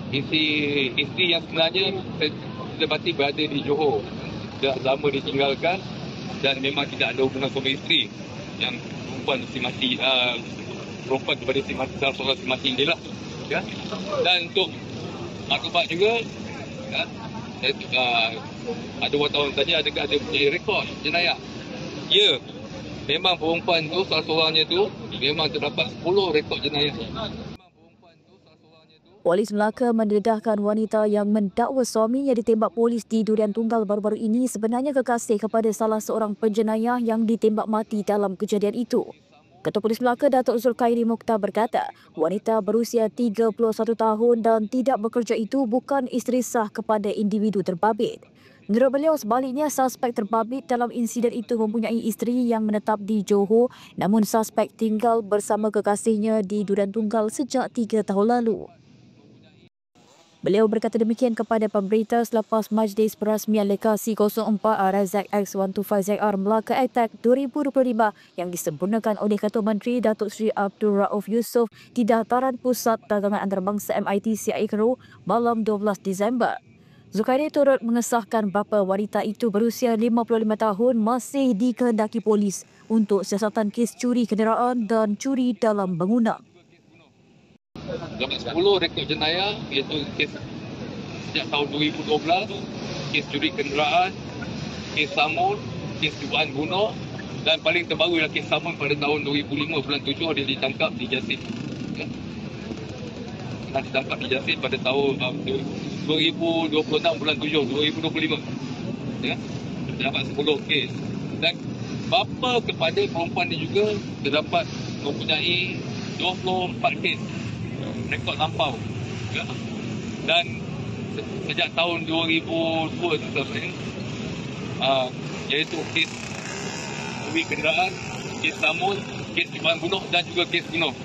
Isteri yang sebenarnya dapati berada di Johor. Dah lama ditinggalkan dan memang tidak ada hubungan suami isteri. Yang perempuan mati, perempuan kepada salah seorang mati dia lah. Ya. Dan untuk maklumat juga, ya, ada wartawan tanya adakah ada punya rekod jenayah. Ya, memang perempuan tu salah seorangnya tu memang terdapat 10 rekod jenayah. Polis Melaka mendedahkan wanita yang mendakwa suaminya ditembak polis di Durian Tunggal baru-baru ini sebenarnya kekasih kepada salah seorang penjenayah yang ditembak mati dalam kejadian itu. Ketua Polis Melaka Datuk Zulkhairi Mokhtar berkata, wanita berusia 31 tahun dan tidak bekerja itu bukan isteri sah kepada individu terbabit. Menurut beliau, sebaliknya suspek terbabit dalam insiden itu mempunyai isteri yang menetap di Johor, namun suspek tinggal bersama kekasihnya di Durian Tunggal sejak 3 tahun lalu. Beliau berkata demikian kepada pemberita selepas Majlis Perasmian Lekasi 04 RZX125ZR Melaka Attack 2025 yang disempurnakan oleh Ketua Menteri Datuk Seri Abdul Rauf Yusof di Dataran Pusat Dagangan Antarabangsa MITC Aikro malam 12 Disember. Zulkhairi turut mengesahkan bapa wanita itu berusia 55 tahun masih dikehendaki polis untuk siasatan kes curi kenderaan dan curi dalam bangunan. Dapat 10 rekod jenayah, iaitu kes sejak tahun 2012, kes curi kenderaan, kes samun, kes cubaan bunuh dan paling terbaru ialah kes samun pada tahun 2005 bulan 7 dia ditangkap di Jasin. Ya. Ditangkap di Jasin pada tahun 2026 bulan 7, 2025. Ya. Dapat 10 kes. Dan bapa kepada perempuan ini juga terdapat mempunyai 24 kes rekod lampau. Ya. Dan sejak tahun 2002 iaitu kes curi kenderaan, kes samun, kes cubaan bunuh dan juga kes bunuh.